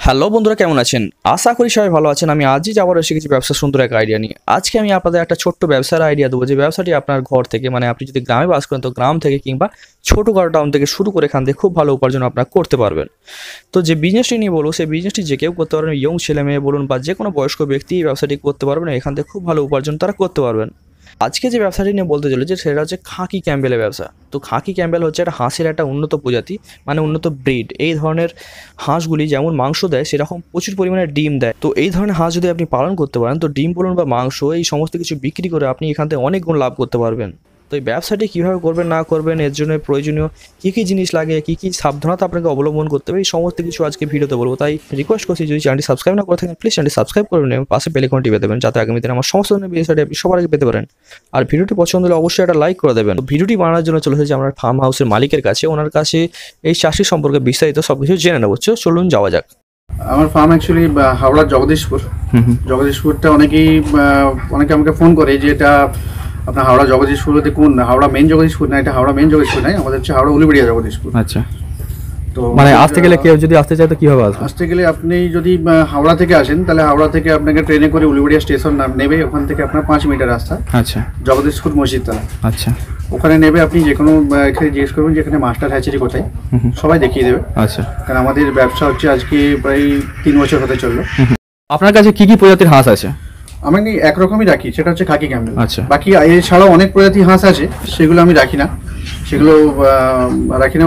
Hello বন্ধুরা, কেমন আছেন? আশা করি সবাই ভালো আছেন। আমি আজই আবার এসে গেছি ব্যবসার সুন্দর এক আইডিয়া নিয়ে। আজকে আমি আপনাদের একটা ছোট্ট ব্যবসার আইডিয়া দেবো, যে ব্যবসাটি আপনার ঘর থেকে, মানে আপনি যদি গ্রামে বাস করেন তো গ্রাম থেকে কিংবা ছোটোখাটো টাউন থেকে শুরু করে এখান থেকে খুব ভালো উপার্জন আপনারা করতে পারবেন। তো যে বিজনেসটি নিয়ে বলবো, সেই বিজনেসটি যে কেউ করতে পারবেন, ইয়ং ছেলে মেয়ে বলুন বা যে কোনো বয়স্ক ব্যক্তি এই ব্যবসাটি করতে পারবেন। এখান থেকে খুব ভালো উপার্জন তারা করতে পারবেন। আজকে যে ব্যবসাটি নিয়ে বলতে চলেছে সেটা হচ্ছে খাকি ক্যাম্বেলের ব্যবসা। তো খাকি ক্যাম্বেল হচ্ছে একটা হাঁসের একটা উন্নত প্রজাতি, মানে উন্নত ব্রিড। এই ধরনের হাঁসগুলি যেমন মাংস দেয়, সেরকম প্রচুর পরিমাণে ডিম দেয়। তো এই ধরনের হাঁস যদি আপনি পালন করতে পারেন, তো ডিম বলুন বা মাংস, এই সমস্ত কিছু বিক্রি করে আপনি এখান থেকে অনেক গুণ লাভ করতে পারবেন। তো এই ব্যবসাটি কীভাবে করবেন না করবেন, এর জন্য প্রয়োজনীয় কী কী জিনিস লাগে, কী কী সাবধানতা আপনাকে অবলম্বন করতে হবে, এই সমস্ত কিছু আজকে ভিডিওতে বলবো। তাই রিকোয়েস্ট করছি, যদি চ্যানেলটি সাবস্ক্রাইব না করে থাকেন প্লিজ চ্যানেলটি সাবস্ক্রাইব করবেন এবং পাশে বেল আইকনটি পেতে দেবেন, যাতে আগামী দিনে আমার সমস্ত ধরনের ভিডিওটি আপনি সবার আগে পেতে পারেন। আর ভিডিওটি পছন্দ হলে অবশ্যই একটা লাইক করে দেবেন। ভিডিওটি বানানোর জন্য চলে এসেছি আমরা ফার্ম হাউসের মালিকের কাছে। ওনার কাছে এই চাষি সম্পর্কে বিস্তারিত সব কিছু জেনে নেবো। চলুন যাওয়া যাক। আমার ফার্ম অ্যাকচুয়ালি হাওড়া জগদীশপুরটা অনেকে আমাকে ফোন করে যে এটা আপনার হাওড়া জগদীশপুরতে কোন, হাওড়া মেন জগদীশপুর না, এটা হাওড়া মেন জগদীশপুর নাই, আমাদের হচ্ছে হাওড়া উলুবেরিয়া জগদীশপুর। আচ্ছা, তো মানে আসতে গেলে কেউ যদি আসতে চায় তো কীভাবে আসবে? আসতে গেলে আপনি যদি হাওড়া থেকে আসেন, তাহলে হাওড়া থেকে আপনাকে ট্রেনে করে উলুবেরিয়া স্টেশন নেবে। ওখান থেকে আপনার 5 মিনিটের রাস্তা। আচ্ছা, জগদীশপুর মসজিদতলা। আচ্ছা, ওখানে নেবে। আপনি যে কোনো এখানে জিজ্ঞেস করবেন যে এখানে মাস্টার হ্যাচারি কোথায়, সবাই দেখিয়ে দেবে। আচ্ছা, কারণ আমাদের ব্যবসা হচ্ছে আজকে প্রায় 3 বছর হতে চললো। আপনার কাছে কি কি প্রজাতির হাঁস আছে? আমি একরকমই রাখি, সেটা হচ্ছে খাকি ক্যাম্বেল। আচ্ছা, বাকি এছাড়াও অনেক প্রজাতি হাঁস আছে, সেগুলো আমি রাখি না। সেগুলো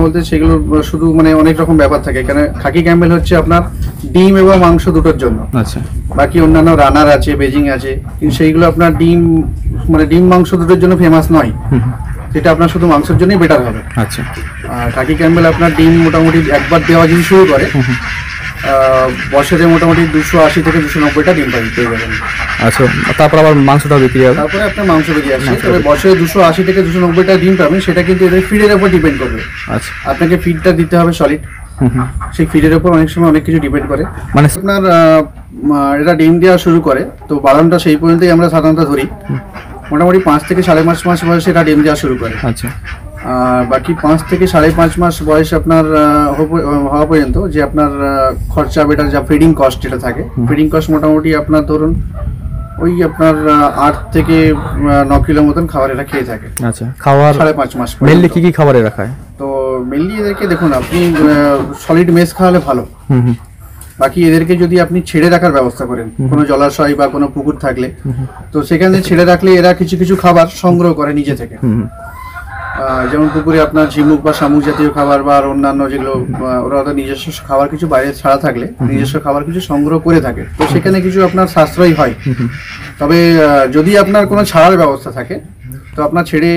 বলতে সেগুলো শুধু মানে অনেক রকম ব্যাপার থাকে। এখানে খাকি ক্যাম্বেল হচ্ছে আপনার ডিম এবং মাংস দুটোর জন্য। আচ্ছা, বাকি অন্যান্য রানার আছে, বেজিং আছে, কিন্তু সেইগুলো আপনার ডিম মাংস দুটোর জন্য ফেমাস নয়। সেটা আপনার শুধু মাংসের জন্যই বেটার হবে। আচ্ছা, আর খাকি ক্যাম্বেল আপনার ডিম মোটামুটি একবার দেওয়া যদি শুরু করে, বছরে মোটামুটি 280 থেকে 290টা ডিম পেয়ে যাবেন। আচ্ছা, তারপর আবার মাংসটা বিক্রি হবে। তারপরে আপনার মাংস বেরিয়ে আসছে। তবে বছরে 280 থেকে 290টা ডিম পাবেন, সেটা কিন্তু এদের ফিডের উপর ডিপেন্ড করবে। আচ্ছা, আপনাকে ফিডটা দিতে হবে সলিড। সেই ফিডের উপর অনেক সময় অনেক কিছু ডিপেন্ড করে। মানে আপনার এটা ডিম দেওয়া শুরু করে, তো বারণটা সেই পর্যন্তই আমরা সাধারণত ধরি। মোটামুটি 5 থেকে 5.5 মাস বয়সে এটা ডিম দেওয়া শুরু করে। আচ্ছা, বাকি 5 থেকে 5.5 মাস বয়স আপনার হওয়া পর্যন্ত যে আপনার খরচা, এটার যা ফিডিং কস্ট যেটা থাকে, ফিডিং কস্ট মোটামুটি আপনার ধরুন ওই আপনার 8 থেকে 9 কিলো মতন খাবার এটা খেয়ে থাকে। আচ্ছা, খাবার 5.5 মাস মেনলি কি কি খাবারে রাখায়? তো মেনলি এদেরকে দেখুন, আপনি সলিড মেস খাওয়ালে ভালো। বাকি এদেরকে যদি আপনি ছেড়ে রাখার ব্যবস্থা করেন, কোনো জলাশয় বা কোনো পুকুর থাকলে, তো সেখানে ছেড়ে রাখলে এরা কিছু কিছু খাবার সংগ্রহ করে নিজে থেকে। যেমন পুকুরে আপনার ঝিনুক বা শামুক জাতীয় খাবার বা অন্যান্য যেগুলো, ওরা নিজস্ব খাবার কিছু বাইরে ছাড়া থাকলে নিজস্ব খাবার কিছু সংগ্রহ করে থাকে, তো সেখানে কিছু আপনার সাশ্রয় হয়। তবে যদি আপনার কোনো ছাড়ার ব্যবস্থা থাকে, তো আপনার ছেড়ে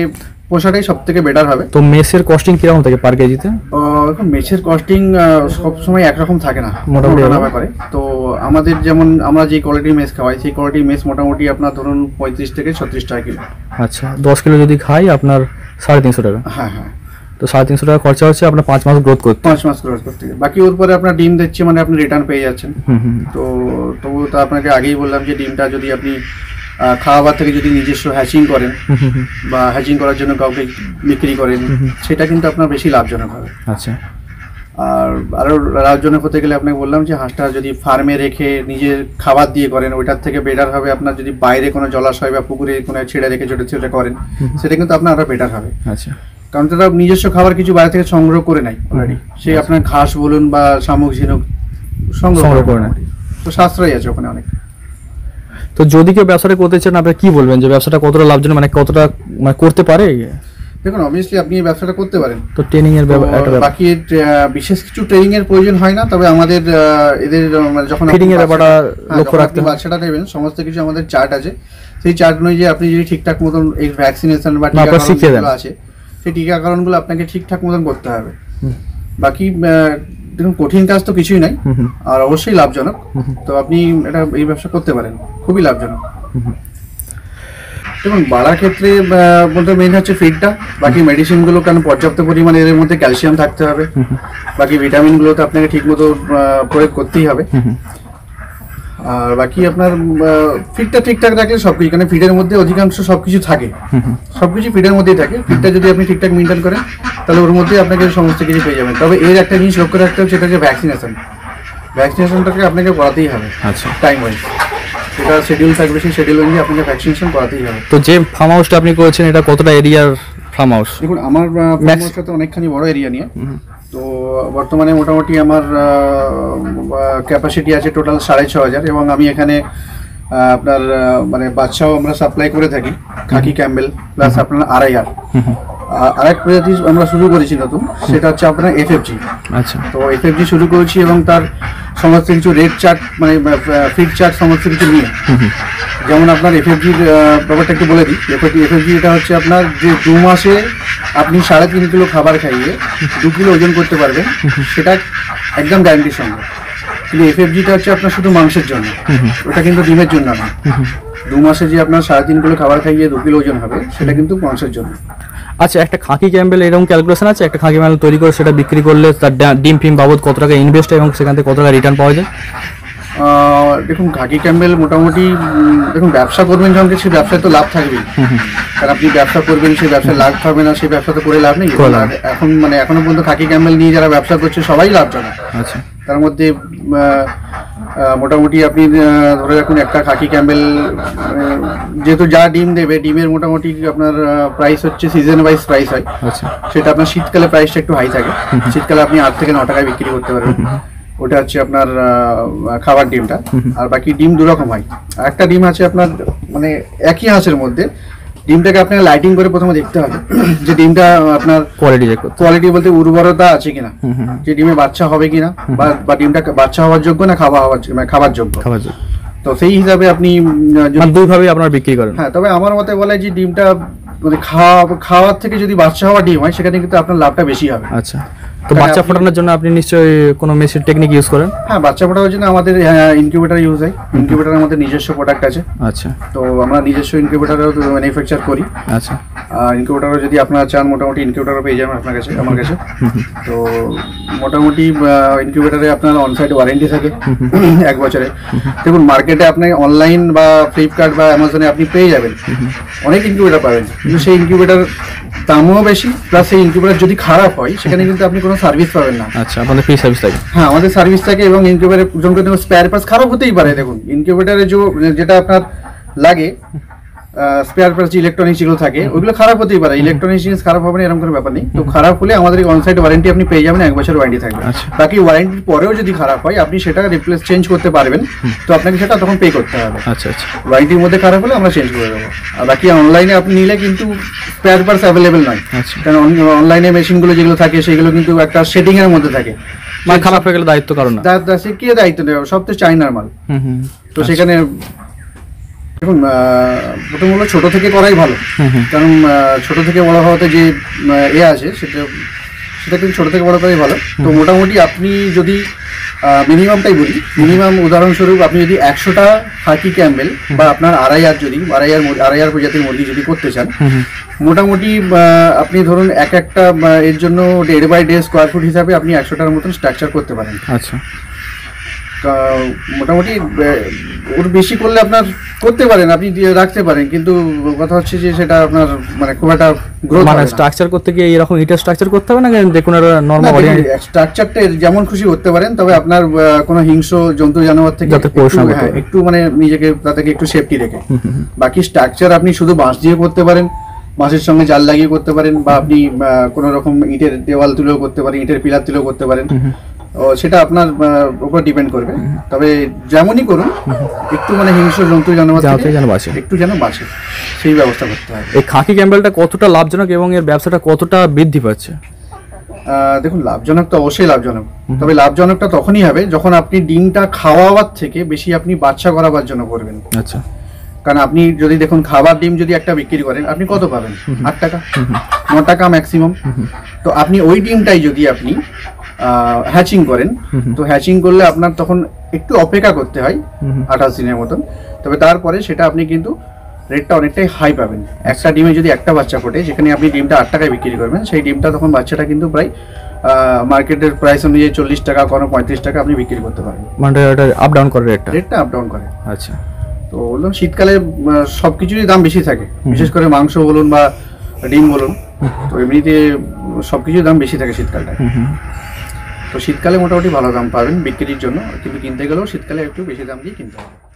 পোষাটাই সব থেকে বেটার হবে। তো মেসের কস্টিং কিরকম থাকে পার কেজিতে? মেসের কস্টিং সবসময় একরকম থাকে না, মোটামুটি ব্যাপারে। তো আমাদের যেমন আমরা যে কোয়ালিটির মেস খাওয়াই, সেই কোয়ালিটির মেস মোটামুটি আপনার ধরুন 35 থেকে 36 টাকা কিলো। আচ্ছা, 10 কিলো যদি খাই আপনার 350 টাকা। হ্যাঁ হ্যাঁ, তো 350 টাকা খরচা হচ্ছে আপনার 5 মাস গ্রোথ করতে। 5 মাস গ্রোথ করতে। বাকি ওর পরে আপনার ডিম দিচ্ছে, মানে আপনি রিটার্ন পেয়ে যাচ্ছেন। তো আপনাকে আগেই বললাম যে ডিমটা যদি আপনি খাওয়াবার থেকে যদি নিজস্ব হ্যাচিং করেন বা হ্যাচিং করার জন্য কাউকে বিক্রি করেন, সেটা কিন্তু আপনার বেশি লাভজনক হবে। আচ্ছা, আর আরও লাভজনক হতে গেলে আপনাকে বললাম যে হাঁসটা যদি ফার্মে রেখে নিজের খাবার দিয়ে করেন, ওইটার থেকে বেটার হবে। আপনার যদি বাইরে কোনো জলাশয় বা পুকুরে কোনো ছেড়ে রেখে ছোটো ছোটো করেন, সেটা কিন্তু আপনার আরও বেটার হবে। আচ্ছা, কারণ তারা নিজস্ব খাবার কিছু বাইরে থেকে সংগ্রহ করে নেয় অলরেডি। সেই আপনার ঘাস বলুন বা শামুক ঝিনুক সংগ্রহ করে নেয়, তো সাশ্রয় আছে ওখানে অনেক। তো যদি কেউ ব্যবসাটা করতে চান, আপনি কি বলবেন যে ব্যবসাটা কতটা লাভজনক, মানে কতটা করতে পারে? দেখুন, অবভিয়াসলি আপনি এই ব্যবসাটা করতে পারেন। তো ট্রেনিং এর বাকি বিশেষ কিছু ট্রেনিং এর প্রয়োজন হয় না। তবে আমাদের এদের যখন ফিডিং এর ব্যাপারটা লক্ষ্য রাখতে, বাচ্চাটা নেবেন, সমস্ত কিছু আমাদের চার্ট আছে। সেই চার্ট অনুযায়ী আপনি যদি ঠিকঠাক মতন এই ভ্যাকসিনেশন বা টিকাকরণ আছে, সেই টিকাকরণগুলো আপনাকে ঠিকঠাক মতন করতে হবে। বাকি দেখুন, কঠিন কাজ তো কিছুই নাই, আর অবশ্যই লাভজনক। তো আপনি এই ব্যবসা করতে পারেন, খুবই লাভজনক। দেখুন, বাড়ার ক্ষেত্রে বলতে মেন হচ্ছে ফিডটা। বাকি মেডিসিনগুলো কারণ পর্যাপ্ত পরিমাণে এর মধ্যে ক্যালসিয়াম থাকতে হবে। বাকি ভিটামিনগুলো তো আপনাকে ঠিক মতো প্রয়োগ করতেই হবে। আর বাকি আপনার ফিডটা ঠিকঠাক রাখলে সবকিছু, কারণ ফিডের মধ্যে অধিকাংশ সবকিছু থাকে, সবকিছু ফিডের মধ্যেই থাকে। ফিডটা যদি আপনি ঠিকঠাক মেনটেন করেন, তাহলে ওর মধ্যেই আপনাকে সমস্ত কিছু পেয়ে যাবেন। তবে এর একটা জিনিস লক্ষ্য রাখতে হবে, সেটা হচ্ছে ভ্যাকসিনেশন। ভ্যাকসিনেশনটাকে আপনাকে করাতেই হবে। আচ্ছা, টাইম ওয়াইজ সেটা শিডিউল থাকবে, সেই শিডিউল অনুযায়ী আপনাকে ভ্যাকসিনেশন করাতেই হবে। তো যে ফার্ম হাউসটা আপনি করেছেন এটা কতটা এরিয়ার ফার্ম হাউস? দেখুন আমার ফার্ম হাউসটা তো অনেকখানি বড় এরিয়া নিয়ে, তো বর্তমানে মোটামুটি আমার ক্যাপাসিটি আছে টোটাল 6,500 এবং আমি এখানে আপনার মানে বাচ্চাও আমরা সাপ্লাই করে থাকি, খাকি ক্যাম্বেল প্লাস আপনার RIR। আরেক প্রজাতি আমরা শুরু করেছি নতুন, সেটা হচ্ছে আপনার FFG। আচ্ছা, তো FFG শুরু করেছি এবং তার সমস্ত কিছু রেট চার্ট মানে ফিড চার্ট সমস্ত কিছু নিয়ে। যেমন আপনার FFGর ব্যাপারটা একটু বলে দিই। FFG এটা হচ্ছে আপনার যে 2 মাসে আপনি 3.5 কিলো খাবার খাইয়ে 2 কিলো ওজন করতে পারবেন, সেটা একদম গ্যারান্টির সঙ্গে। কিন্তু FFGটা হচ্ছে আপনার শুধু মাংসের জন্য, ওটা কিন্তু ডিমের জন্য না। 2 মাসে যে আপনার 3.5 কিলো খাবার খাইয়ে 2 কিলো ওজন হবে, সেটা কিন্তু মাংসের জন্য। আচ্ছা, একটা খাকি ক্যাম্বেল এরকম ক্যালকুলেশন আছে? একটা খাকি ক্যাম্বেল তৈরি করে সেটা বিক্রি করলে তার ডিম ফিম বাবদ কত টাকা ইনভেস্ট এবং সেখান থেকে কত টাকা রিটার্ন পাওয়া যায়? দেখুন খাকি ক্যাম্বেল মোটামুটি দেখুন ব্যবসা করবেন যখন সেই ব্যবসায় তো লাভ থাকবেই, কারণ আপনি ব্যবসা করবেন সেই ব্যবসায় লাভ থাকবে না, সেই ব্যবসা তো করে লাভ নেই। এখন মানে এখনো পর্যন্ত খাকি ক্যাম্বেল নিয়ে যারা ব্যবসা করছে সবাই লাভজনক। আচ্ছা, তার মধ্যে মোটামুটি আপনি ধরে রাখুন একটা খাকি ক্যাম্বেল যেহেতু যা ডিম দেবে, ডিমের মোটামুটি আপনার প্রাইস হচ্ছে সিজন ওয়াইজ প্রাইস হয়। আচ্ছা, সেটা আপনার শীতকালে প্রাইসটা একটু হাই থাকে, শীতকালে আপনি 8 থেকে 9 টাকায় বিক্রি করতে পারবেন। ওটা হচ্ছে আপনার খাবার ডিমটা। আর বাকি ডিম 2 রকম হয়। একটা ডিম আছে আপনার মানে একই হাঁসের মধ্যে, ডিমটাকে আপনাকে লাইটিং করে প্রথমে দেখতে হবে যে ডিমটা আপনার কোয়ালিটি বলতে উর্বরতা আছে কিনা, যে ডিমে বাচ্চা হবে কিনা, বা ডিমটা বাচ্চা হওয়ার যোগ্য না খাবার যোগ্য। তো সেই হিসাবে আপনি দুইভাবে আপনারা বিক্রি করেন? হ্যাঁ, তবে আমার মতে বলে যে ডিমটা মানে খাওয়ার থেকে যদি বাচ্চা হওয়া ডিম হয়, সেখানে কিন্তু আপনার লাভটা বেশি হবে। আচ্ছা, তো বাচ্চা ফোটানোর জন্য আপনি নিশ্চয়ই কোনো মেশিন টেকনিক ইউজ করেন? হ্যাঁ, বাচ্চা ফোটানোর জন্য আমাদের ইনকিউবেটর ইউজ হয়। ইনকিউবেটর আমাদের নিজস্ব প্রোডাক্ট আছে। আচ্ছা, তো আমরা নিজস্ব ইনকিউবেটরও ম্যানুফ্যাকচার করি। আচ্ছা, আর ইনকিউবেটরও যদি আপনারা চান মোটামুটি ইনকিউবেটরও পেয়ে যাবেন আপনার কাছে, আমার কাছে। তো মোটামুটি ইনকিউবেটরে আপনার অনসাইট ওয়ারেন্টি থাকে 1 বছরে। দেখুন মার্কেটে আপনি অনলাইন বা ফ্লিপকার্ট বা অ্যামাজনে আপনি পেয়ে যাবেন, অনেক ইনকিউবেটর পাবেন, কিন্তু সেই ইনকিউবেটর দামও বেশি, প্লাস সেই ইনকিউবেটর যদি খারাপ হয় সেখানে কিন্তু আপনি কোনো সার্ভিস পাবেন না। আচ্ছা, আপনাদের ফ্রি সার্ভিস থাকে? হ্যাঁ, আমাদের সার্ভিস থাকে এবং ইনকিউবেটরে স্পেয়ার পার্টস খারাপ হতেই পারে। দেখুন ইনকিউবেটরে যেটা আপনার লাগে স্পেয়ার পার্টস ইলেকট্রনিক্স যেগুলো থাকে ওইগুলো খারাপ হতেই পারে, ইলেকট্রনিক্স জিনিস খারাপ হবে না এরকম কোনো ব্যাপার নেই। তো খারাপ হলে আমাদের অনসাইট ওয়ারেন্টি আপনি পেয়ে যাবেন, 1 বছর ওয়ারেন্টি থাকবে। বাকি ওয়ারেন্টির পরেও যদি খারাপ হয় আপনি সেটা রিপ্লেস চেঞ্জ করতে পারবেন, তো আপনাকে সেটা তখন পে করতে হবে। আচ্ছা, আচ্ছা, ওয়ারেন্টির মধ্যে খারাপ হলে আমরা চেঞ্জ করে দেবো। আর বাকি অনলাইনে আপনি নিলে কিন্তু স্পেয়ার পার্টস অ্যাভেলেবেল নয়, কারণ অনলাইনে মেশিনগুলো যেগুলো থাকে সেগুলো কিন্তু একটা সেটিং এর মধ্যে থাকে, মানে খারাপ হয়ে গেলে দায়িত্ব কারণ না, সে কে দায়িত্ব নেবে, সব তো চাইনার মাল। তো সেখানে দেখুন প্রথমত ছোট থেকে করাই ভালো, কারণ ছোট থেকে বড় হওয়াতে যে আছে সেটা কিন্তু ছোট থেকে বড় করাই ভালো। তো মোটামুটি আপনি যদি মিনিমামটাই বলি, মিনিমাম উদাহরণস্বরূপ আপনি যদি 100টা খাকি ক্যাম্বেল বা আপনার আড়াইয়ার প্রজাতির মুরগি যদি করতে চান, মোটামুটি আপনি ধরুন একটা এর জন্য 1.5 বাই 1.5 স্কোয়ার ফুট হিসাবে আপনি 100টার মতন স্ট্রাকচার করতে পারেন। আচ্ছা, মোটামুটি ওর বেশি করলে আপনার করতে পারেন, আপনি রাখতে পারেন, কিন্তু কথা হচ্ছে যে সেটা আপনার মানে খুব একটা গ্রোথ মানে স্ট্রাকচার করতে গিয়ে এরকম ইটার স্ট্রাকচার করতে হবে না, দেখুন নরমাল স্ট্রাকচারটা যেমন খুশি করতে পারেন, তবে আপনার কোনো হিংস্র জন্তু জানোয়ার থেকে একটু মানে নিজেকে তাদেরকে একটু সেফটি রেখে। বাকি স্ট্রাকচার আপনি শুধু বাঁশ দিয়ে করতে পারেন, বাঁশের সঙ্গে জাল লাগিয়ে করতে পারেন, বা আপনি কোনো রকম ইটের দেওয়াল তুলেও করতে পারেন, ইটের পিলার তুলেও করতে পারেন। সেটা আপনার উপর ডিপেন্ড করবে, তবে যেমনই করুন একটু মানে হিংস্র জন্তু জানোয়ার একটু যেন বাঁচে সেই ব্যবস্থা করতে হবে। এই খাকি ক্যাম্বেলটা কতটা লাভজনক এবং এর ব্যবসাটা কতটা বৃদ্ধি পাচ্ছে? দেখুন লাভজনক তো অবশ্যই লাভজনক, তবে লাভজনকটা তখনই হবে যখন আপনি ডিমটা খাওয়াবার থেকে বেশি আপনি বাচ্চা করাবার জন্য করবেন। আচ্ছা, কারণ আপনি যদি দেখুন খাবার ডিম যদি একটা বিক্রি করেন আপনি কত পাবেন? 8 টাকা 9 টাকা ম্যাক্সিমাম। তো আপনি ওই ডিমটাই যদি আপনি হ্যাচিং করেন, তো হ্যাচিং করলে আপনার তখন একটু অপেক্ষা করতে হয় 28 দিনের মতন, তবে তারপরে সেটা আপনি কিন্তু রেটটা অনেকটাই হাই পাবেন। একটা ডিমে যদি একটা বাচ্চা ফোটে, যেখানে আপনি ডিমটা 8 টাকায় বিক্রি করবেন, সেই ডিমটা তখন বাচ্চাটা কিন্তু প্রায় মার্কেটের প্রাইস অনুযায়ী 40 টাকা কোনো 35 টাকা আপনি বিক্রি করতে পারেন। মানে এটা আপ ডাউন করে, রেটটা আপ ডাউন করে। আচ্ছা, তো বললাম শীতকালে সব কিছুরই দাম বেশি থাকে, বিশেষ করে মাংস বলুন বা ডিম বলুন, তো এমনিতে সব কিছুর দাম বেশি থাকে শীতকালটায়। তো শীতকালে মোটামুটি ভালো দাম পাবেন বিক্রির জন্য, কিন্তু কিনতে গেলেও শীতকালে একটু বেশি দাম দিয়ে কিনতে হবে।